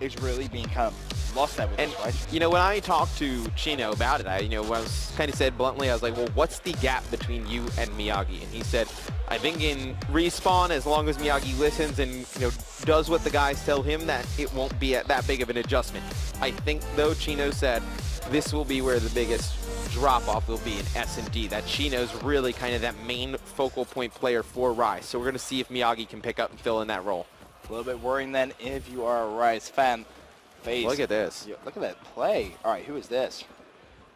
is really being kind of lost there with this, right? You know, when I talked to Chino about it, I was kind of said bluntly, I was like, well, what's the gap between you and Miyagi? And he said, I think in Respawn, as long as Miyagi listens and, does what the guys tell him, that it won't be that big of an adjustment. I think, though, Chino said this will be where the biggest drop-off will be in S&D, that Chino's really kind of that main focal point player for Rise. So we're going to see if Miyagi can pick up and fill in that role. A little bit worrying then if you are a Rise fan. Faze. Look at this. Look at that play. All right, who is this?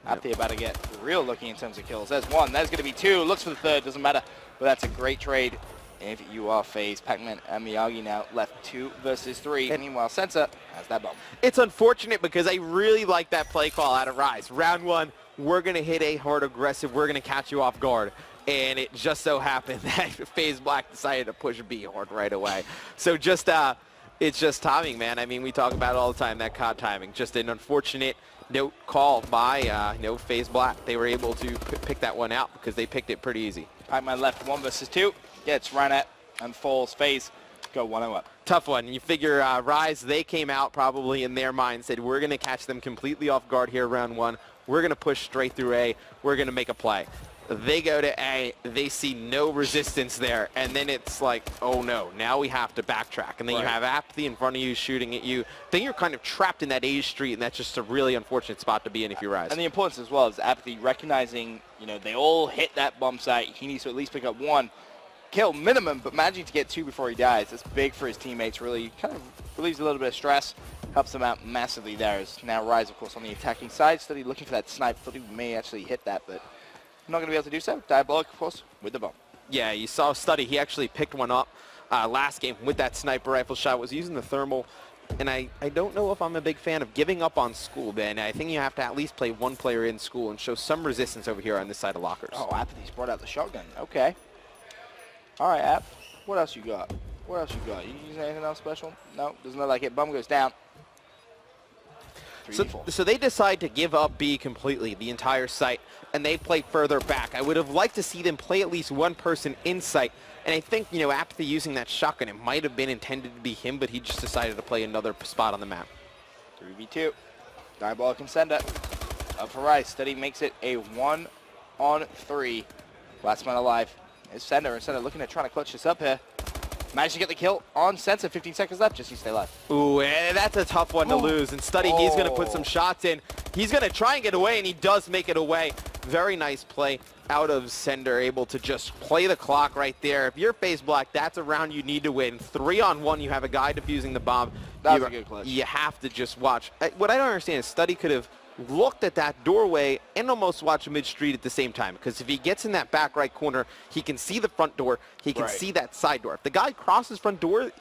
Apathy about to get real looking in terms of kills. There's one. There's going to be two. Looks for the third. Doesn't matter. But that's a great trade if you are Faze. Pac-Man and Miyagi now left 2 versus 3. Meanwhile, Sensor has that bomb. It's unfortunate because I really like that play call out of Rise. Round 1, we're going to hit A hard aggressive. We're going to catch you off guard. And it just so happened that FaZe Black decided to push B hard right away. So just, it's just timing, man. I mean, we talk about it all the time, that COD timing. Just an unfortunate note call by, FaZe Black. They were able to pick that one out because they picked it pretty easy. Pac-Man left 1 versus 2. Gets ran at and falls. FaZe go 1-0 up. Tough one. You figure Rise, they came out probably in their mind, said, we're going to catch them completely off guard here round 1. We're going to push straight through A. We're going to make a play. They go to A, they see no resistance there, and then it's like, oh no, now we have to backtrack. And then you have Apathy in front of you shooting at you. Then you're kind of trapped in that A street, and that's just a really unfortunate spot to be in if you Rise. And the importance as well is Apathy recognizing, they all hit that bomb site. He needs to at least pick up 1 kill minimum, but managing to get 2 before he dies. That's big for his teammates, really kind of relieves a little bit of stress, helps them out massively there. As now Rise, of course, on the attacking side. Study looking for that snipe. Thought he may actually hit that, but not going to be able to do so. Diabolic, of course, with the bomb. Yeah, you saw Study. He actually picked one up last game with that sniper rifle shot. Was using the thermal. And I don't know if I'm a big fan of giving up on school, Ben. I think you have to at least play 1 player in school and show some resistance over here on this side of lockers. Oh, Apathy's brought out the shotgun. Okay. All right, App. What else you got? What else you got? You use anything else special? No, doesn't look like it. Bomb goes down. So they decide to give up B completely, the entire site, and they play further back. I would have liked to see them play at least 1 person in sight. And I think, Apathy using that shotgun, it might have been intended to be him, but he just decided to play another spot on the map. 3v2. Diabolic and Sender. Up for Rise. Study makes it a 1-on-3. Last man alive is Sender. And Sender looking at trying to clutch this up here. Managed to get the kill on Sensor. 15 seconds left. Just you stay alive. Ooh, and that's a tough one to lose. And Study, he's going to put some shots in. He's going to try and get away, and he does make it away. Very nice play out of Sender, able to just play the clock right there. If you're FaZe Black, that's a round you need to win. 3-on-1, you have a guy defusing the bomb. That was a good clutch. You have to just watch. What I don't understand is Study could have looked at that doorway and almost watched mid-street at the same time, because if he gets in that back right corner, he can see the front door, he can see that side door. If the guy crosses front door,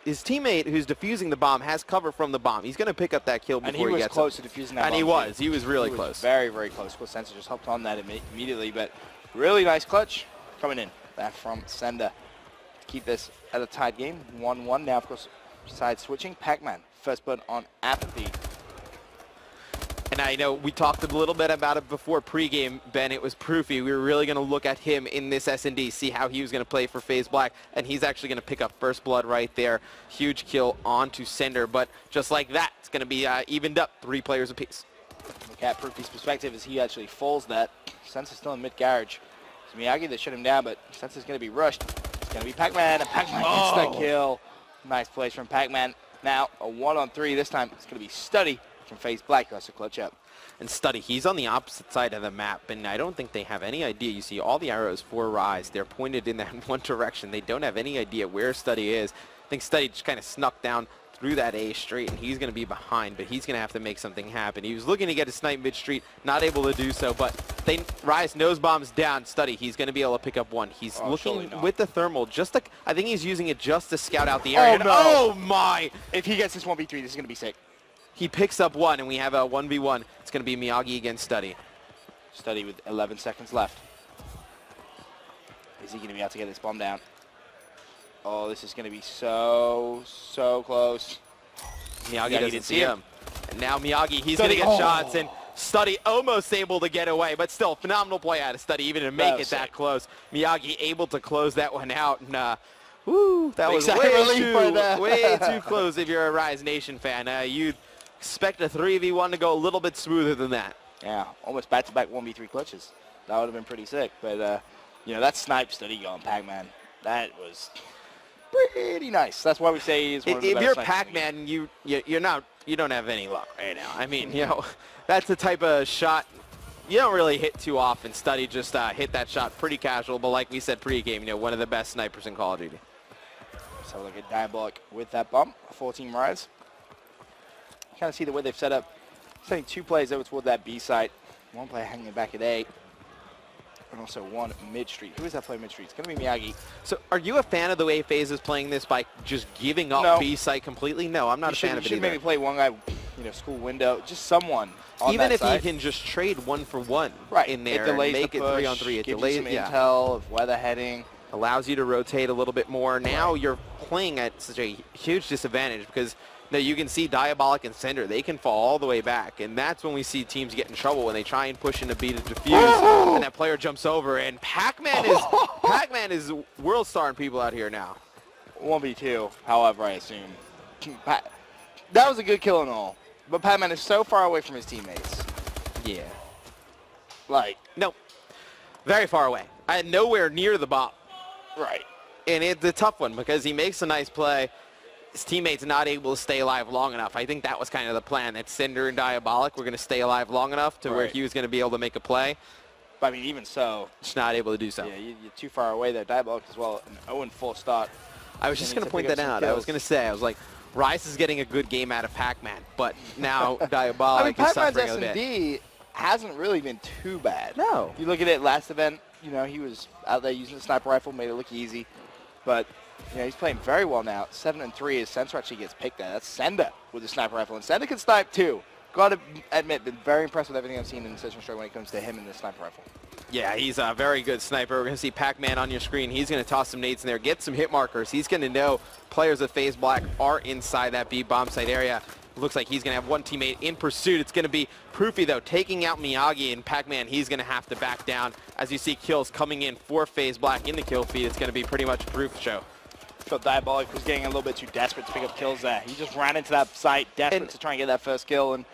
his teammate who's defusing the bomb has cover from the bomb. He's going to pick up that kill before he gets it. And he was close to defusing that bomb. And he was really close. Very, very close. Of course, Sensor just hopped on that immediately, but really nice clutch coming in back from Sender. Keep this at a tied game, 1-1. Now, of course, side switching. Pac-Man, first blood on Apathy. And I know we talked a little bit about it before pregame, Ben. It was Proofy. We were really going to look at him in this S&D, see how he was going to play for FaZe Black, and he's actually going to pick up first blood right there. Huge kill onto Sender, but just like that, it's going to be evened up, 3 players apiece. Look at Proofy's perspective as he actually falls that. Sensor's still in mid-garage. It's Miyagi that shut him down, but Sensor's going to be rushed. It's going to be Pac-Man, and Pac-Man gets the kill. Nice plays from Pac-Man. Now a 1-on-3. This time it's going to be Study from FaZe Black who has to clutch up. And Study, he's on the opposite side of the map, and I don't think they have any idea. You see all the arrows for Rise. They're pointed in that one direction. They don't have any idea where Study is. I think Study just kind of snuck down through that A street, and he's going to be behind, but he's going to have to make something happen. He was looking to get a snipe mid-street, not able to do so, but Rise nose bombs down Study. He's going to be able to pick up 1. He's looking with the thermal, I think he's using it just to scout out the area. Oh, no. Oh my! If he gets this 1v3, this is going to be sick. He picks up 1, and we have a 1v1. It's going to be Miyagi against Study. Study with 11 seconds left. Is he going to be able to get this bomb down? Oh, this is going to be so close. Miyagi doesn't see him. And now Miyagi, he's going to get shots, and Study almost able to get away, but still, phenomenal play out of Study, even to make it that close. Miyagi able to close that one out, and Woo, that was Excited way too close if you're a Rise Nation fan. You'd expect a 3v1 to go a little bit smoother than that. Yeah, almost back-to-back 1v3 clutches. That would have been pretty sick. But, you know, that snipe study on Pac-Man, that was pretty nice. That's why we say he's one of the best. If you're Pac-Man, you don't have any luck right now. I mean, you know, that's the type of shot you don't really hit too often. Study just hit that shot pretty casual, but like we said pre-game, you know, one of the best snipers in Call of Duty. Let's have a look at Diabolic with that bump. 14 Rise. You kind of see the way they've set up. Sending 2 players over toward that B site. 1 player hanging back at A. And also 1 mid-street. Who is that player mid-street? It's going to be Miyagi. So are you a fan of the way Faze is playing this by just giving up B site completely? No, I'm not a fan of it either. You should maybe play one guy, you know, school window, just someone on even that if side. he can just trade 1-for-1 in there and make it push, 3-on-3. It gives delays you some intel of weather heading. Allows you to rotate a little bit more. Now you're playing at such a huge disadvantage because now you can see Diabolic and Cinder, they can fall all the way back, and that's when we see teams get in trouble when they try and push into B to defuse, and that player jumps over, and Pac-Man is world starring people out here now. 1v2, however, I assume. That was a good kill and all, but Pac-Man is so far away from his teammates. Yeah. Like. No. Very far away. Nowhere near the bomb. Right. And it's a tough one because he makes a nice play. His teammates not able to stay alive long enough. I think that was kind of the plan, that Cinder and Diabolic were going to stay alive long enough to where he was going to be able to make a play. But I mean, even so. Just not able to do so. Yeah, you're too far away there. Diabolic as well, an 0-4 start. I was just going to point that out. I was going to say, I was like, Rise is getting a good game out of Pac-Man, but now Diabolic is suffering a bit. S&D hasn't really been too bad. No. If you look at it last event, you know, he was out there using the sniper rifle, made it look easy. But, you know, he's playing very well now. 7-3 as Sensor actually gets picked there. That's Sender with the sniper rifle. And Sender can snipe too. Got to admit, been very impressed with everything I've seen in the Session Show when it comes to him and the sniper rifle. Yeah, he's a very good sniper. We're going to see Pac-Man on your screen. He's going to toss some nades in there, get some hit markers. He's going to know players of Faze Black are inside that B bomb site area. Looks like he's going to have 1 teammate in pursuit. It's going to be Proofy, though, taking out Miyagi, and Pac-Man, he's going to have to back down. As you see kills coming in for Faze Black in the kill feed, it's going to be pretty much a proof show. Felt Diabolic was getting a little bit too desperate to pick up kills there. He just ran into that site, desperate to try and get that first kill, and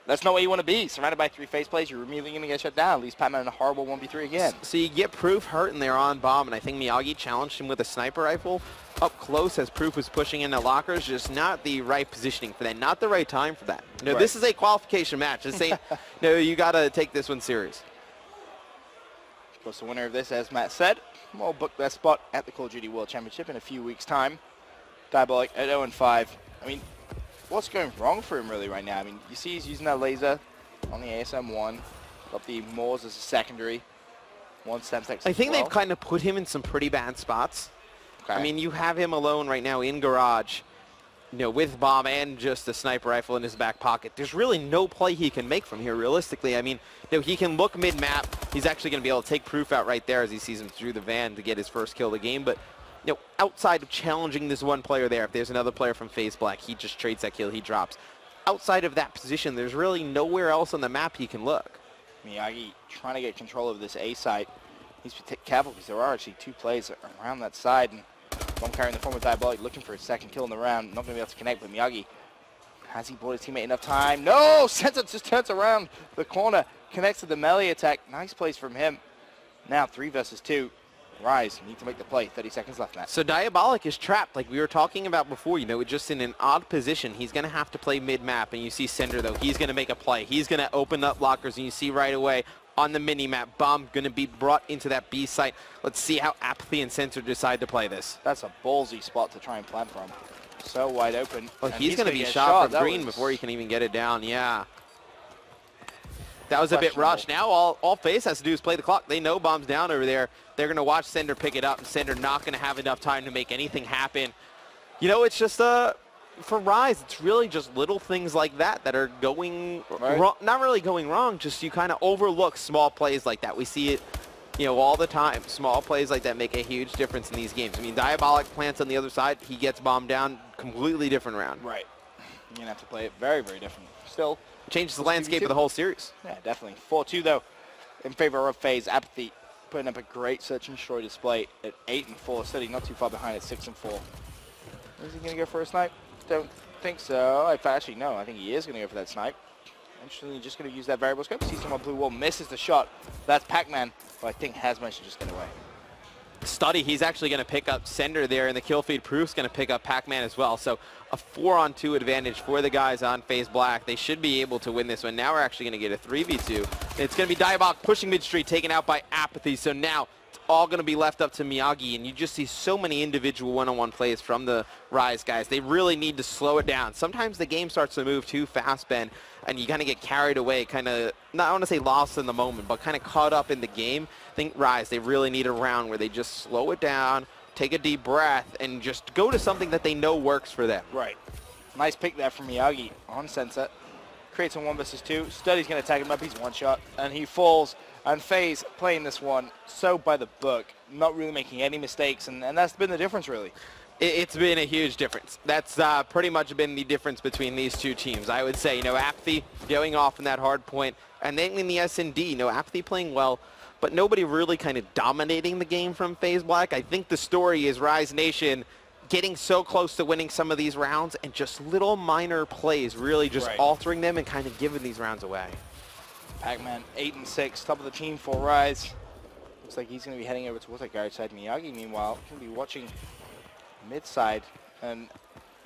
that's not where you want to be. Surrounded by 3 Faze plays, you're immediately going to get shut down. Leaves Pac-Man in a horrible 1v3 again. So you get Proof hurt, and they're on bomb, and I think Miyagi challenged him with a sniper rifle up close as Proof was pushing into lockers. Just not the right positioning for that, not the right time for that. You know, this is a qualification match. This ain't, no, you got to take this one serious. Of course, the winner of this, as Matt said, will book that spot at the Call of Duty World Championship in a few weeks' time. Diabolic at 0-5. I mean, what's going wrong for him really right now? I mean, you see he's using that laser on the ASM-1. Got the Moors as a secondary. 1 Semtex. I think they've kind of put him in some pretty bad spots. Okay. I mean, you have him alone right now in garage, you know, with bomb and just a sniper rifle in his back pocket. There's really no play he can make from here, realistically. I mean, you know, he can look mid-map. He's actually going to be able to take Proof out right there as he sees him through the van to get his first kill of the game. But, you know, outside of challenging this one player there, if there's another player from Faze Black, he just trades that kill, he drops. Outside of that position, there's really nowhere else on the map he can look. Miyagi trying to get control of this A site. Needs to be careful because there are actually 2 plays around that side. And one carrying the form of Diabolic looking for his second kill in the round. Not going to be able to connect, but Miyagi, has he bought his teammate enough time? No! Sensor just turns around the corner, connects to the melee attack. Nice plays from him. Now 3 versus 2. Rise, need to make the play. 30 seconds left, Matt. So Diabolic is trapped, like we were talking about before, you know, just in an odd position. He's going to have to play mid-map, and you see Cinder, though, he's going to make a play. He's going to open up lockers, and you see right away on the mini-map, bomb going to be brought into that B site. Let's see how Apathy and Sensor decide to play this. That's a ballsy spot to try and plant from. So wide open. Well, he's going to be shot from green before he can even get it down, yeah. That was a bit rushed. Now all Faze has to do is play the clock. They know bomb's down over there. They're going to watch Cinder pick it up, and Cinder not going to have enough time to make anything happen. You know, it's just for Rise, it's really just little things like that that are going wrong. Not really going wrong, just you kind of overlook small plays like that. We see it, you know, all the time. Small plays like that make a huge difference in these games. I mean, Diabolic plants on the other side. He gets bombed down. Completely different round. Right. You're going to have to play it very, very different. Still. Changes the landscape of the whole series. Yeah, definitely. 4-2, though, in favor of Faze. Apathy putting up a great search and destroy display at 8-4. Steady not too far behind at 6-4. Is he going to go for a snipe? Don't think so. Actually, no. I think he is going to go for that snipe. Interestingly, just going to use that variable scope. Sees someone blue wall, misses the shot. That's Pac-Man, who I think has managed to just get away. Study, he's actually going to pick up Sender there, and the kill feed Proof's going to pick up Pac-Man as well. So a 4-on-2 advantage for the guys on Faze Black. They should be able to win this one. Now we're actually going to get a 3v2. It's going to be Diabolic pushing mid-street, taken out by Apathy. So now it's all going to be left up to Miyagi, and you just see so many individual one-on-one plays from the Rise guys. They really need to slow it down. Sometimes the game starts to move too fast, Ben, and you kind of get carried away, kind of, not I want to say lost in the moment, but kind of caught up in the game. I think Rise, they really need a round where they just slow it down, take a deep breath, and just go to something that they know works for them. Right. Nice pick there from Miyagi on Sensor. Creates a 1 versus 2. Study's going to tag him up. He's one shot, and he falls. And Faze playing this one so by the book, not really making any mistakes, and that's been the difference, really. It's been a huge difference. That's pretty much been the difference between these two teams. I would say, Apathy going off in that hard point, and then in the S&D, Apathy playing well, but nobody really kind of dominating the game from Faze Black. I think the story is Rise Nation getting so close to winning some of these rounds, and just little minor plays really just altering them and kind of giving these rounds away. Pac-Man 8-6, top of the team for Rise. Looks like he's going to be heading over towards that garage side. Miyagi, meanwhile, going to be watching mid side, and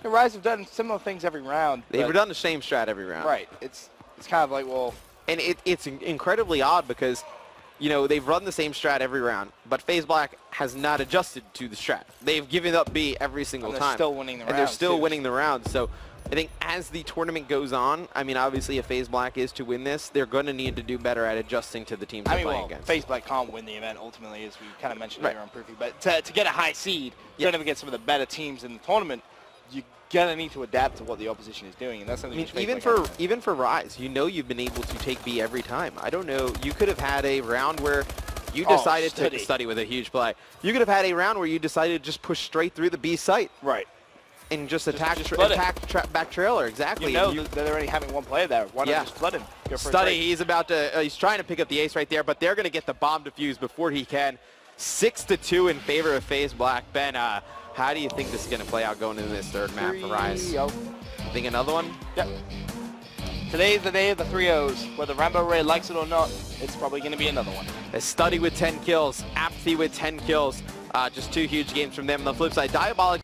the Rise have done similar things every round. They've done the same strat every round. Right. It's kind of like, well, and it's incredibly odd because they've run the same strat every round, but Faze Black has not adjusted to the strat. They've given up B every single time. They're still winning the round. And they're still winning the round. So I think as the tournament goes on, I mean, obviously if Faze Black is to win this, they're going to need to do better at adjusting to the teams they're playing against. Faze Black can't win the event ultimately, as we kind of mentioned earlier on Proofy, but to get a high seed, you're going to get some of the better teams in the tournament, you're going to need to adapt to what the opposition is doing, and that's something even for Rise, you've been able to take B every time. I don't know, you could have had a round where you decided to study with a huge play. You could have had a round where you decided to just push straight through the B site. Right. And just attack back trailer, exactly. They're already having one player there. Why not just flood him? Go for Study, he's about to, he's trying to pick up the ace right there, but they're going to get the bomb defused before he can. 6-2 in favor of Faze Black. Ben, how do you think this is going to play out going into this third map for Rise? Think another one? Yep. Today's the day of the 3-0s. Whether Rambo Ray likes it or not, it's probably going to be another one. A Study with 10 kills, Apathy with 10 kills. Just two huge games from them. On the flip side, Diabolic